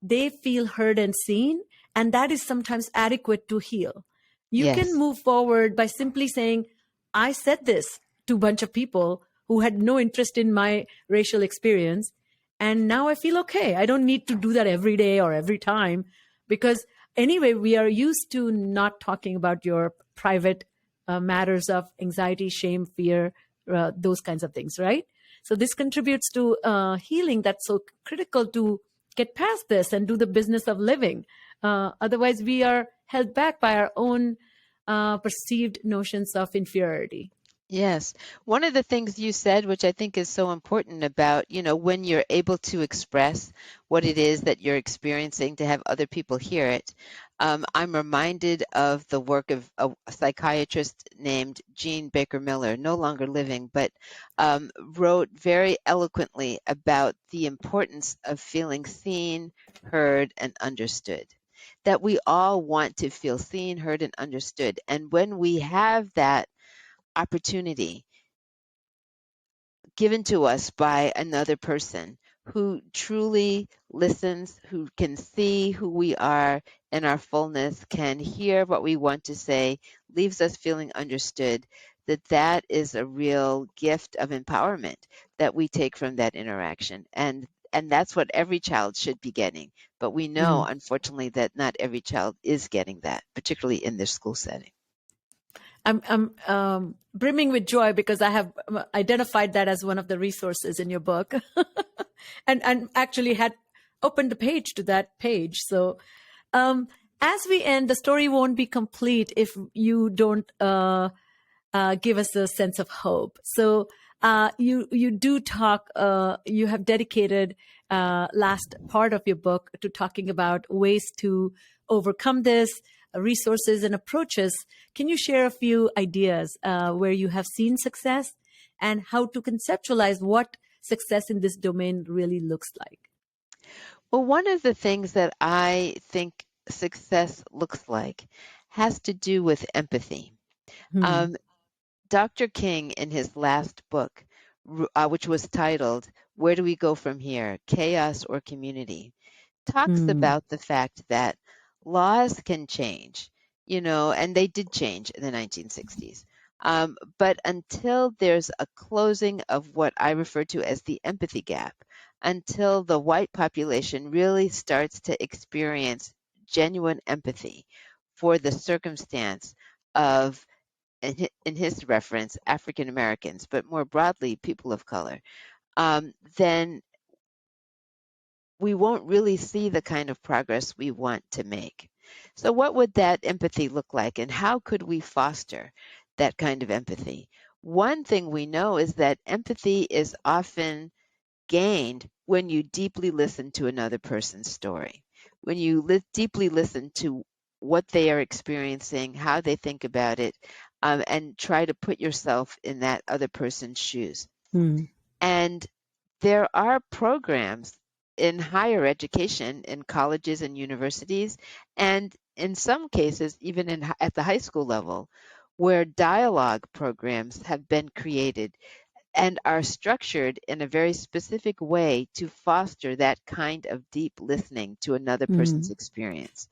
they feel heard and seen, and that is sometimes adequate to heal. You Yes. can move forward by simply saying, I said this to a bunch of people who had no interest in my racial experience, and now I feel okay. I don't need to do that every day or every time, because anyway, we are used to not talking about your private matters of anxiety, shame, fear, those kinds of things, right? So this contributes to healing that's so critical to get past this and do the business of living. Otherwise, we are held back by our own perceived notions of inferiority. Yes. One of the things you said, which I think is so important about, when you're able to express what it is that you're experiencing, to have other people hear it. I'm reminded of the work of a psychiatrist named Jean Baker Miller, no longer living, but wrote very eloquently about the importance of feeling seen, heard, and understood. That we all want to feel seen, heard, and understood. And when we have that opportunity given to us by another person who truly listens, who can see who we are in our fullness, can hear what we want to say, leaves us feeling understood, that is a real gift of empowerment that we take from that interaction. And that's what every child should be getting. But we know, unfortunately, that not every child is getting that, particularly in their school setting. I'm brimming with joy because I have identified that as one of the resources in your book, and actually had opened the page to that page. So as we end, the story won't be complete if you don't give us a sense of hope. So you do talk. You have dedicated last part of your book to talking about ways to overcome this, resources and approaches. Can you share a few ideas where you have seen success and how to conceptualize what success in this domain really looks like? Well, one of the things that I think success looks like has to do with empathy. Hmm. Dr. King, in his last book, which was titled, Where Do We Go From Here? Chaos or Community, talks Hmm. about the fact that laws can change, and they did change in the 1960s. But until there's a closing of what I refer to as the empathy gap, until the white population really starts to experience genuine empathy for the circumstance of, in his reference, African Americans, but more broadly, people of color, then we won't really see the kind of progress we want to make. So, what would that empathy look like, and how could we foster that kind of empathy? One thing we know is that empathy is often gained when you deeply listen to another person's story, when you deeply listen to what they are experiencing, how they think about it, and try to put yourself in that other person's shoes. Hmm. And there are programs in higher education, in colleges and universities, and in some cases, even at the high school level, where dialogue programs have been created and are structured in a very specific way to foster that kind of deep listening to another person's Hmm. experience.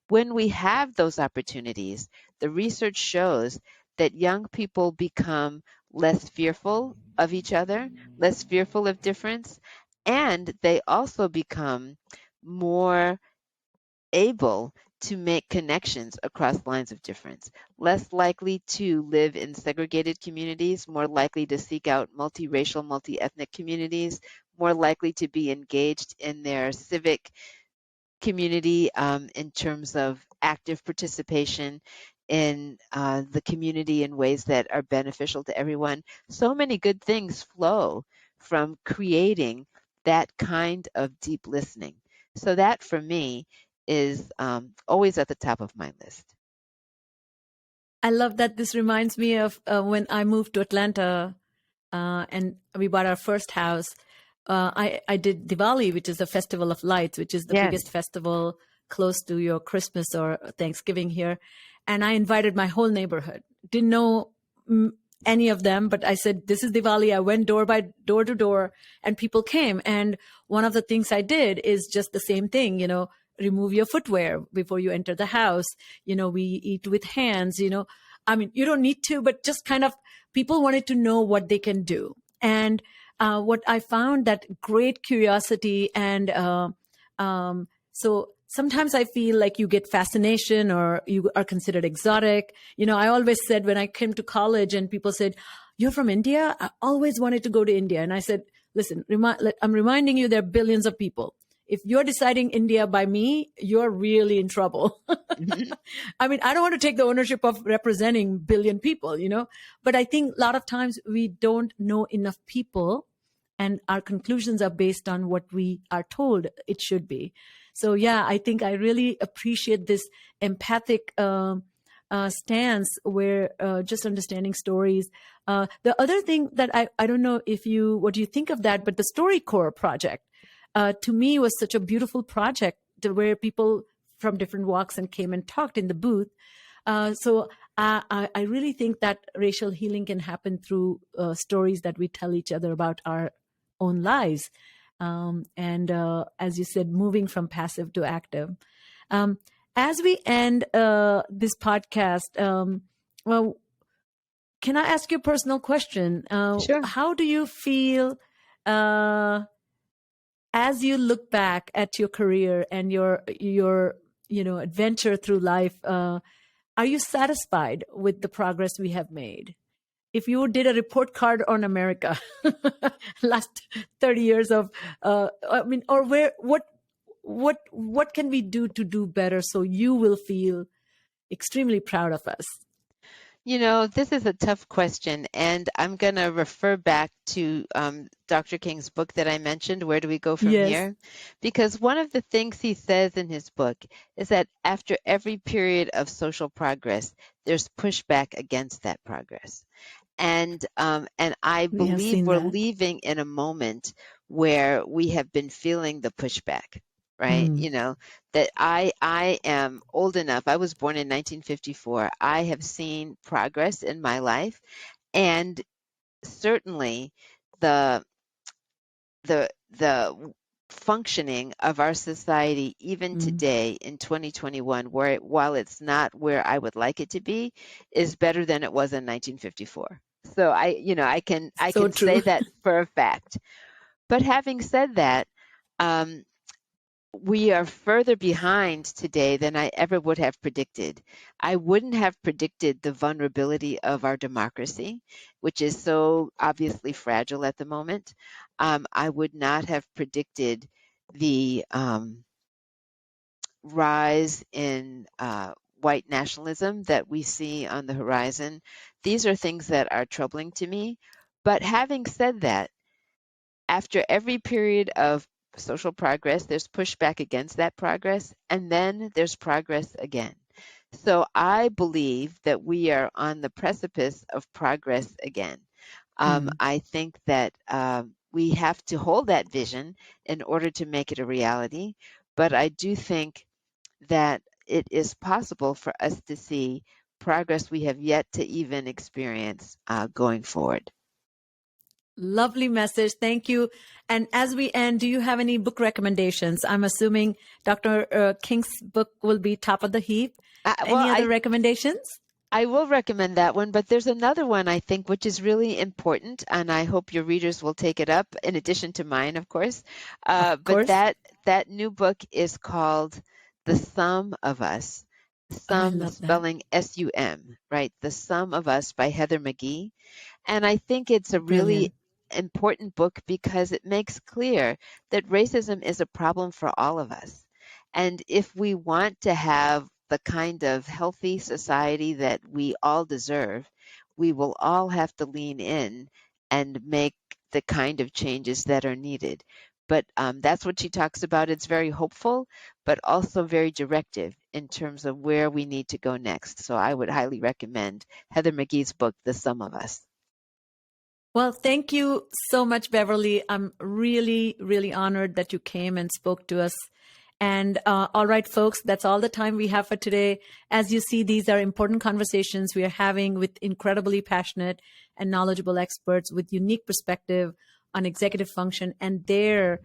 When we have those opportunities, the research shows that young people become less fearful of each other, less fearful of difference, and they also become more able to make connections across lines of difference, less likely to live in segregated communities, more likely to seek out multiracial, multi-ethnic communities, more likely to be engaged in their civic community in terms of active participation in the community in ways that are beneficial to everyone. So many good things flow from creating that kind of deep listening. So that for me is always at the top of my list. I love that. This reminds me of when I moved to Atlanta and we bought our first house. I did Diwali, which is a festival of lights, which is the biggest Yes. festival close to your Christmas or Thanksgiving here. And I invited my whole neighborhood. Didn't know any of them, but I said, this is Diwali. I went door to door and people came. And one of the things I did is just the same thing, remove your footwear before you enter the house. We eat with hands, I mean, you don't need to, but just kind of people wanted to know what they can do. And what I found that great curiosity and so sometimes I feel like you get fascination or you are considered exotic. I always said when I came to college and people said, you're from India? I always wanted to go to India. And I said, listen, I'm reminding you there are billions of people. If you're deciding India by me, you're really in trouble. I mean, I don't want to take the ownership of representing billion people, but I think a lot of times we don't know enough people and our conclusions are based on what we are told it should be. So yeah, I think I really appreciate this empathic stance where just understanding stories. The other thing that I don't know what you think of that, but the StoryCorps project to me was such a beautiful project where people from different walks and came and talked in the booth. So I really think that racial healing can happen through stories that we tell each other about our own lives. And as you said, moving from passive to active. As we end this podcast, well, can I ask you a personal question? Sure. How do you feel as you look back at your career and your adventure through life? Are you satisfied with the progress we have made? If you did a report card on America, last 30 years of, or what can we do to do better so you will feel extremely proud of us? This is a tough question, and I'm going to refer back to Dr. King's book that I mentioned, Where Do We Go From Yes. Here? Because one of the things he says in his book is that after every period of social progress, there's pushback against that progress. And I We have believe seen we're that. leaving in a moment where we have been feeling the pushback, right? Mm. You know, that I am old enough. I was born in 1954. I have seen progress in my life, and certainly the the functioning of our society even Mm. today in 2021, where while it's not where I would like it to be, is better than it was in 1954. So I So can say true. that for a fact. But having said that, um, we are further behind today than I ever would have predicted. I wouldn't have predicted the vulnerability of our democracy, which is so obviously fragile at the moment. I would not have predicted the rise in white nationalism that we see on the horizon. These are things that are troubling to me. But having said that, after every period of social progress, there's pushback against that progress, and then there's progress again. So I believe that we are on the precipice of progress again. Mm. I think that we have to hold that vision in order to make it a reality, but I do think that it is possible for us to see progress we have yet to even experience going forward. Lovely message. Thank you. And as we end, do you have any book recommendations? I'm assuming Dr. King's book will be top of the heap. Well, Any other recommendations? I will recommend that one, but there's another one I think which is really important, and I hope your readers will take it up, in addition to mine, of course. Of But course. that new book is called The Sum of Us. Oh, I Sum love that. spelling SUM, right? The Sum of Us by Heather McGhee. And I think it's a really Brilliant. important book because it makes clear that racism is a problem for all of us. And if we want to have the kind of healthy society that we all deserve, we will all have to lean in and make the kind of changes that are needed. But that's what she talks about. It's very hopeful, but also very directive in terms of where we need to go next. So I would highly recommend Heather McGhee's book, The Sum of Us. Well, thank you so much, Beverly. I'm really, really honored that you came and spoke to us. And all right, folks, that's all the time we have for today. As you see, these are important conversations we are having with incredibly passionate and knowledgeable experts with unique perspective on executive function and their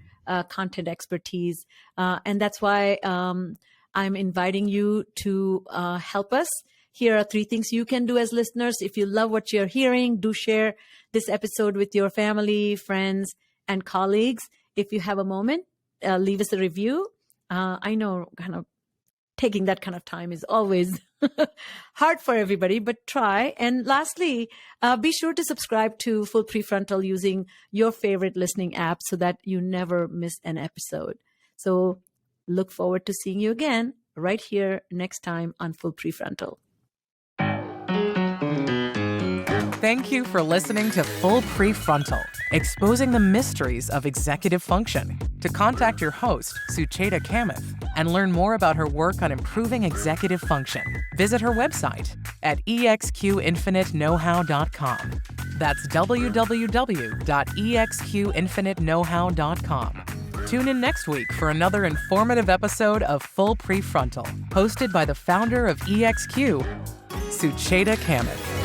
content expertise. And that's why I'm inviting you to help us. Here are 3 things you can do as listeners. If you love what you're hearing, do share this episode with your family, friends, and colleagues. If you have a moment, leave us a review. I know kind of taking that kind of time is always hard for everybody, but try. And lastly, be sure to subscribe to Full Prefrontal using your favorite listening app so that you never miss an episode. So look forward to seeing you again right here next time on Full Prefrontal. Thank you for listening to Full Prefrontal, exposing the mysteries of executive function. To contact your host, Sucheta Kamath, and learn more about her work on improving executive function, visit her website at exqinfiniteknowhow.com. That's www.exqinfiniteknowhow.com. Tune in next week for another informative episode of Full Prefrontal, hosted by the founder of EXQ, Sucheta Kamath.